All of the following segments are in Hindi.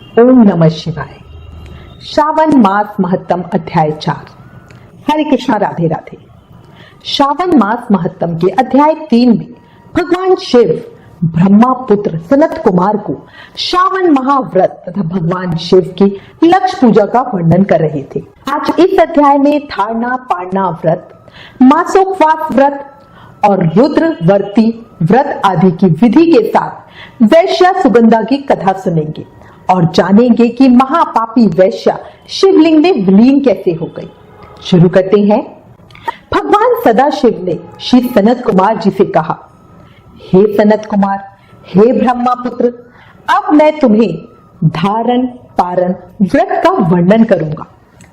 ओम नमः शिवाय। श्रावण मास महत्तम अध्याय 4। हरे कृष्णा, राधे राधे। श्रावण मास महत्तम के अध्याय 3 में भगवान शिव ब्रह्मा पुत्र सनत कुमार को श्रावण महाव्रत तथा भगवान शिव की लक्ष्य पूजा का वर्णन कर रहे थे। आज इस अध्याय में धारणा पारणा व्रत, मासोपवास व्रत और रुद्रवर्ती व्रत आदि की विधि के साथ वैश्या सुगंधा की कथा सुनेंगे और जानेंगे कि महापापी वैश्या शिवलिंग में विलीन कैसे हो गई। शुरू करते हैं। भगवान सदाशिव ने श्री सनत कुमार जी से कहा, हे सनत कुमार, हे ब्रह्मा पुत्र, अब मैं तुम्हें धारण पारण व्रत का वर्णन करूंगा।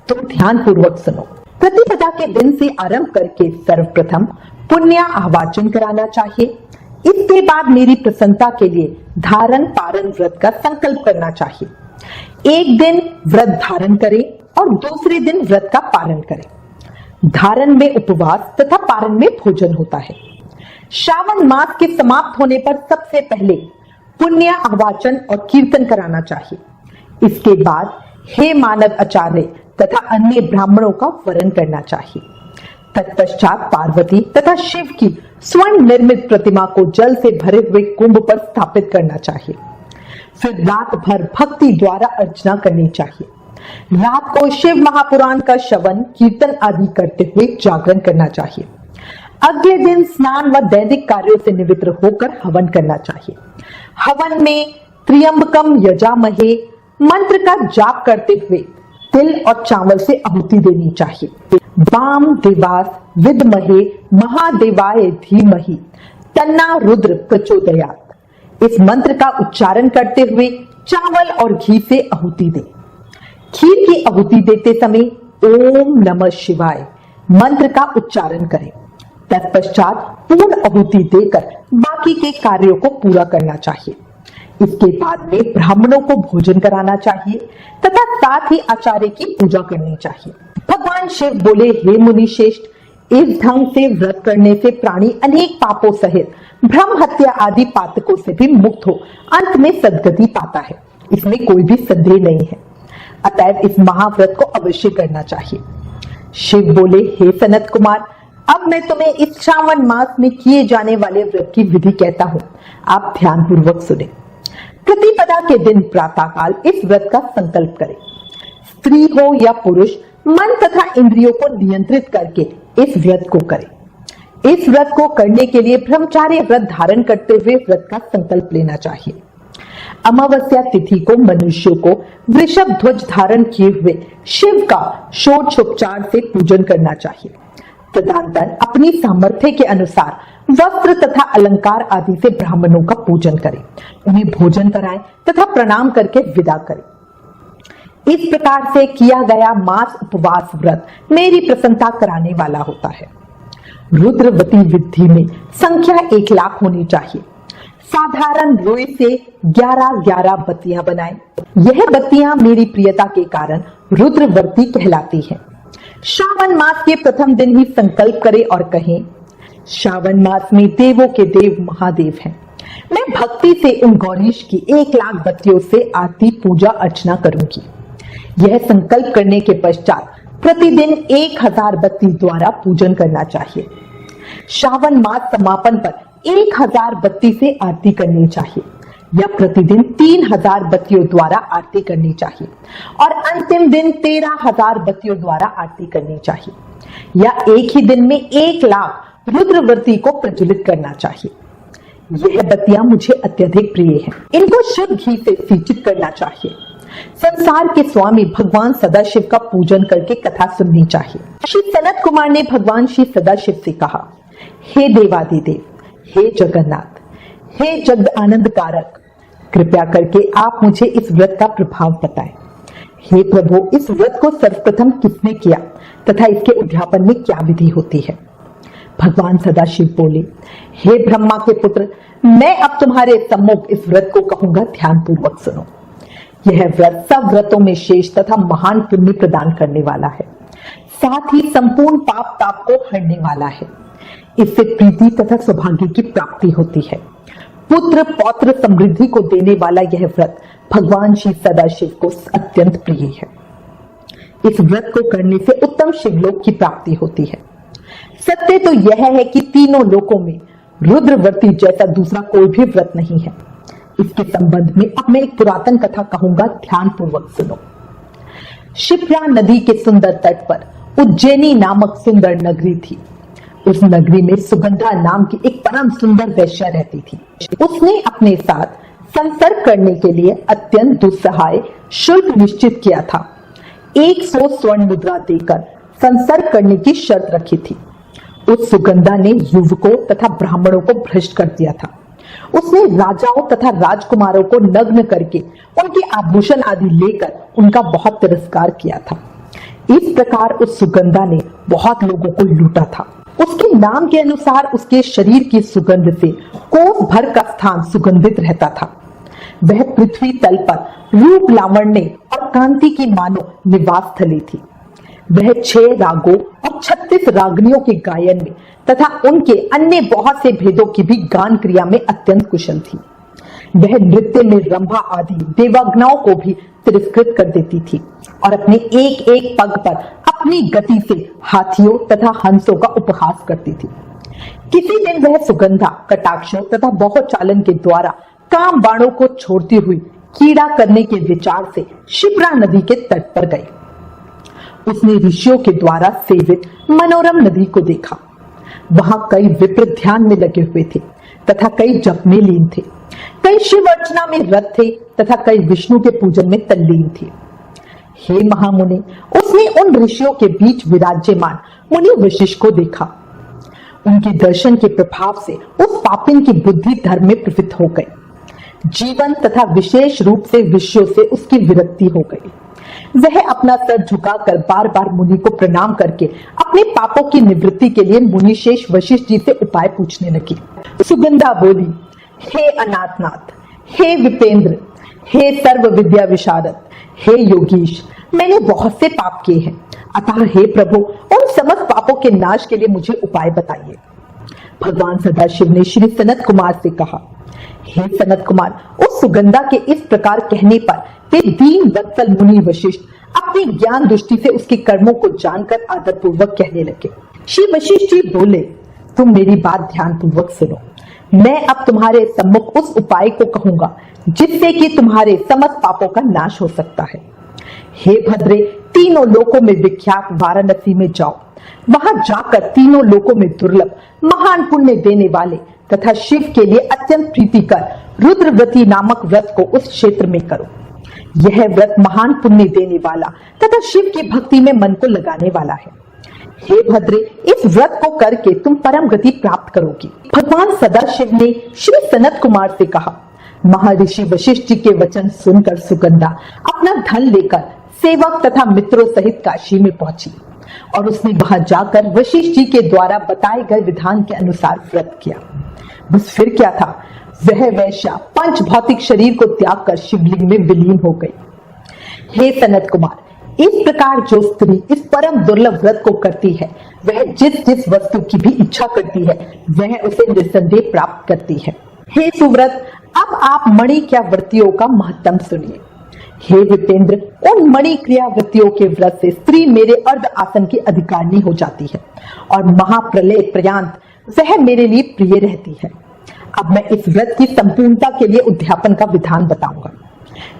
तुम ध्यान पूर्वक सुनो। प्रतिपदा के दिन से आरंभ करके सर्वप्रथम पुण्य आवाचन कराना चाहिए। इसके बाद मेरी प्रसन्नता के लिए धारण पारण व्रत का संकल्प करना चाहिए। एक दिन व्रत धारण करें और दूसरे दिन व्रत का पारण करें। धारण में उपवास तथा पारण में भोजन होता है। श्रावण मास के समाप्त होने पर सबसे पहले पुण्य आवाचन और कीर्तन कराना चाहिए। इसके बाद हे मानव आचार्य तथा अन्य ब्राह्मणों का वरण करना चाहिए। तत्पश्चात पार्वती तथा शिव की स्वर्ण निर्मित प्रतिमा को जल से भरे हुए कुंभ पर स्थापित करना चाहिए। फिर रात भर भक्ति द्वारा अर्चना करनी चाहिए। रात को शिव महापुराण का श्रवण कीर्तन आदि करते हुए जागरण करना चाहिए। अगले दिन स्नान व दैनिक कार्यों से निवृत्त होकर हवन करना चाहिए। हवन में त्र्यंबकम यजामहे मंत्र का जाप करते हुए तिल और चावल से आहुति देनी चाहिए। वाम देवास विद्महे महादेवाय धीमहि तन्ना रुद्र प्रचोदयात्। इस मंत्र का उच्चारण करते हुए चावल और घी से आहुति दें। खीर की आहुति देते समय ओम नमः शिवाय मंत्र का उच्चारण करें। तत्पश्चात पूर्ण आहुति देकर बाकी के कार्यों को पूरा करना चाहिए। इसके बाद में ब्राह्मणों को भोजन कराना चाहिए तथा साथ ही आचार्य की पूजा करनी चाहिए। भगवान शिव बोले, हे मुनि श्रेष्ठ, इस ढंग से व्रत करने से प्राणी अनेक पापों सहित ब्रह्म हत्या आदि पातकों से भी मुक्त हो अंत में सद्गति पाता है। इसमें कोई भी संदेह नहीं है। अतएव इस महाव्रत को अवश्य करना चाहिए। शिव बोले, हे सनत कुमार, अब मैं तुम्हें इस श्रावण मास में किए जाने वाले व्रत की विधि कहता हूँ। आप ध्यान पूर्वक सुने। प्रतिपदा के दिन प्रातःकाल इस व्रत का संकल्प करें। स्त्री हो या पुरुष, मन तथा इंद्रियों को नियंत्रित करके इस व्रत को करें। इस व्रत को करने के लिए ब्रह्मचार्य व्रत धारण करते हुए व्रत का संकल्प लेना चाहिए। अमावस्या तिथि को मनुष्यों को वृषभ ध्वज धारण किए हुए शिव का षोडशोपचार से पूजन करना चाहिए। तदनंतर अपनी सामर्थ्य के अनुसार वस्त्र तथा अलंकार आदि से ब्राह्मणों का पूजन करें, उन्हें भोजन कराएं तथा प्रणाम करके विदा करें। इस प्रकार से किया गया मास उपवास व्रत मेरी प्रसन्नता कराने वाला होता है। रुद्रवती विधि में संख्या 1 लाख होनी चाहिए। साधारण रुई से 11-11 बत्तियां बनाएं। यह बत्तियां मेरी प्रियता के कारण रुद्रवर्ती कहलाती हैं। श्रावण मास के प्रथम दिन ही संकल्प करें और कहें, श्रावण मास में देवों के देव महादेव हैं। मैं भक्ति से उन गौरीश की 1 लाख बत्तियों से आरती पूजा अर्चना करूंगी। यह संकल्प करने के पश्चात प्रतिदिन 1000 बत्ती द्वारा पूजन करना चाहिए। श्रावण मास समापन पर 1000 बत्ती से आरती करनी चाहिए या प्रतिदिन 3000 बत्तियों द्वारा आरती करनी चाहिए और अंतिम दिन 13000 बत्तियों द्वारा आरती करनी चाहिए या एक ही दिन में 1 लाख रुद्रवर्ती को प्रज्वलित करना चाहिए। यह बत्तियां मुझे अत्यधिक प्रिय हैं। इनको शुद्ध घी से सिंचित करना चाहिए। संसार के स्वामी भगवान सदाशिव का पूजन करके कथा सुननी चाहिए। श्री सनत कुमार ने भगवान श्री सदाशिव से कहा, हे देवादिदेव, हे जगन्नाथ, हे जगद आनंद कारक, कृपया करके आप मुझे इस व्रत का प्रभाव बताएं। हे प्रभु, इस व्रत को सर्वप्रथम किसने किया तथा इसके उद्यापन में क्या विधि होती है? भगवान सदाशिव बोले, हे ब्रह्मा के पुत्र, मैं अब तुम्हारे सम्मुख इस व्रत को कहूंगा, ध्यान पूर्वक सुनो। यह व्रत सब व्रतों में शेष तथा महान पुण्य प्रदान करने वाला है, साथ ही संपूर्ण पाप ताप को हरने वाला है। इससे प्रीति तथा सौभाग्य की प्राप्ति होती है। पुत्र पौत्र समृद्धि को देने वाला यह व्रत भगवान श्री सदाशिव को अत्यंत प्रिय है। इस व्रत को करने से उत्तम शिवलोक की प्राप्ति होती है। सत्य तो यह है कि तीनों लोकों में रुद्रव्रती जैसा दूसरा कोई भी व्रत नहीं है। इसके संबंध में अब मैं एक पुरातन कथा कहूंगा, ध्यान पूर्वक सुनो। शिप्रा नदी के सुंदर तट पर उज्जैनी नामक सुंदर नगरी थी। उस नगरी में सुगंधा नाम की एक परम सुंदर वैश्या रहती थी। उसने अपने साथ संसर्ग करने के लिए अत्यंत दुस्सहाय शुल्क निश्चित किया था। 100 स्वर्ण मुद्रा देकर संसर्ग करने की शर्त रखी थी। उस सुगंधा ने युवकों तथा ब्राह्मणों को भ्रष्ट कर दिया था। उसने राजाओं तथा राजकुमारों को नग्न करके उनके आभूषण आदि लेकर उनका बहुत तिरस्कार किया था। इस प्रकार उस सुगंधा ने बहुत लोगों को लूटा था। उसके नाम के अनुसार उसके शरीर की सुगंध से कोस भर का स्थान सुगंधित रहता था। वह पृथ्वी तल पर रूप लावण्य और कांति की मानो निवास स्थली थी। वह 6 रागों और 36 रागनियों के गायन में तथा उनके अन्य बहुत से भेदों की भी गान क्रिया में अत्यंत कुशल थी। वह नृत्य में रंभा आदि देवाग्नाओं को भी तिरस्कृत कर देती थी और अपने एक एक पग पर अपनी गति से हाथियों तथा हंसों का उपहास करती थी। किसी दिन वह सुगंधा कटाक्षों तथा बहुचालन के द्वारा काम बाणों को छोड़ती हुई कीड़ा करने के विचार से शिप्रा नदी के तट पर गई। उसने ऋषियों के द्वारा सेवित मनोरम नदी को देखा। वहां कई विप्र ध्यान में लगे हुए थे तथा कई जप में लीन थे। कई शिव अर्चना में रत थे तथा कई विष्णु के पूजन में तल्लीन थे। हे महामुनि, उसने उन ऋषियों के बीच विराज्यमान मुनि वशिष्ठ को देखा। उनके दर्शन के प्रभाव से उस पापिन की बुद्धि धर्म में प्रवृत्त हो गई। जीवन तथा विशेष रूप से विषयों से उसकी विरक्ति हो गई। वह अपना सर झुकाकर बार बार मुनि को प्रणाम करके अपने पापों की निवृत्ति के लिए मुनिशेष वशिष्ठ जी से उपाय पूछने लगी। सुगंधा बोली, हे अनाथनाथ, हे विपेंद्र, हे सर्व विद्या विशारद, हे योगीश, मैंने बहुत से पाप किए हैं, अतः हे प्रभु उन समस्त पापों के नाश के लिए मुझे उपाय बताइए। भगवान सदाशिव ने श्री सनत कुमार से कहा, हे सनत कुमार, उस सुगंधा के इस प्रकार कहने पर वे दीन वत्सल मुनि वशिष्ठ अपनी ज्ञान दृष्टि से उसके कर्मों को जानकर आदर पूर्वक कहने लगे। श्री वशिष्ठ जी बोले, तुम मेरी बात ध्यान पूर्वक सुनो। मैं अब तुम्हारे सम्मुख उस उपाय को कहूंगा जिससे कि तुम्हारे समस्त पापों का नाश हो सकता है। हे भद्रे, तीनों लोकों में विख्यात वाराणसी में जाओ। वहां जाकर तीनों लोकों में दुर्लभ महान पुण्य देने वाले तथा शिव के लिए अत्यंत प्रीतिकर रुद्रव्रती नामक व्रत को उस क्षेत्र में करो। यह व्रत महान पुण्य देने वाला तथा शिव की भक्ति में मन को लगाने वाला है। हे भद्रे, इस व्रत को करके तुम परम गति प्राप्त करोगी। भगवान सदाशिव ने श्री सनत कुमार से कहा। महर्षि वशिष्ठ जी के वचन सुनकर सुगंधा अपना धन लेकर सेवक तथा मित्रों सहित काशी में पहुंची और उसने वहां जाकर वशिष्ठ जी के द्वारा बताए गए विधान के अनुसार व्रत किया। बस फिर क्या था, वह वैश्या पंच भौतिक शरीर को त्याग कर शिवलिंग में विलीन हो गई। हे सनत कुमार, इस प्रकार जो स्त्री इस परम दुर्लभ व्रत को करती है, वह जिस जिस वस्तु की भी इच्छा करती है वह उसे निस्संदेह प्राप्त करती है। हे सुव्रत, अब आप मणि क्रिया व्रतियों का महत्व सुनिए। हे विपेंद्र, उन मणि क्रिया व्रतियों के व्रत से स्त्री मेरे अर्ध आसन की अधिकारिणी हो जाती है और महाप्रलय पर्यंत वह मेरे लिए प्रिय रहती है। अब मैं इस व्रत की संपूर्णता के लिए उद्यापन का विधान बताऊंगा।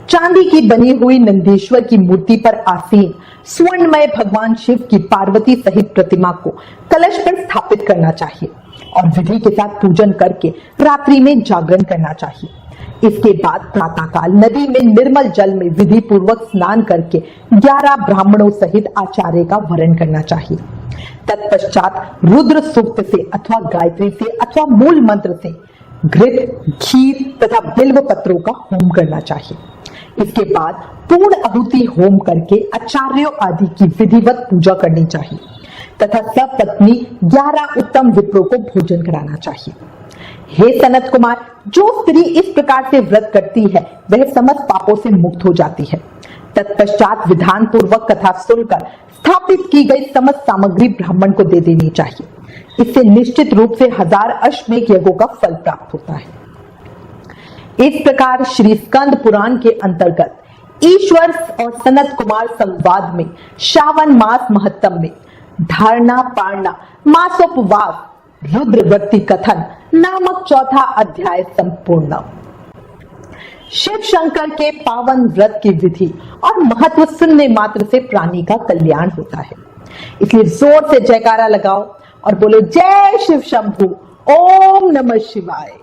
चांदी की बनी हुई नंदीश्वर की मूर्ति पर आसीन स्वर्णमय भगवान शिव की पार्वती सहित प्रतिमा को कलश पर स्थापित करना चाहिए और विधि के साथ पूजन करके रात्रि में जागरण करना चाहिए। इसके बाद प्रातःकाल नदी में निर्मल जल में विधि पूर्वक स्नान करके 11 ब्राह्मणों सहित आचार्य का वरण करना चाहिए। तत्पश्चात रुद्र सूक्त से अथवा गायत्री से अथवा मूल मंत्र से घृत, खीर तथा बिल्व पत्रों का होम करना चाहिए। इसके बाद पूर्ण आहुति होम करके आचार्यों आदि की विधिवत पूजा करनी चाहिए तथा सब पत्नी 11 उत्तम विप्रों को भोजन कराना चाहिए। हे सनत कुमार, जो स्त्री इस प्रकार से व्रत करती है वह समस्त पापों से मुक्त हो जाती है। तत्पश्चात विधान पूर्वक कथा सुनकर स्थापित की गई समस्त सामग्री ब्राह्मण को दे देनी चाहिए। इससे निश्चित रूप से 1000 अश्वमेध यज्ञों का फल प्राप्त होता है। इस प्रकार श्री स्कंद पुराण के अंतर्गत ईश्वर और सनत कुमार संवाद में श्रावण मास महत्तम में धारणा पारणा मासोपवास रुद्र वृत्ति कथन नामक चौथा अध्याय संपूर्ण। शिव शंकर के पावन व्रत की विधि और महत्व सुनने मात्र से प्राणी का कल्याण होता है, इसलिए जोर से जयकारा लगाओ और बोलो जय शिव शंभू, ओम नमः शिवाय।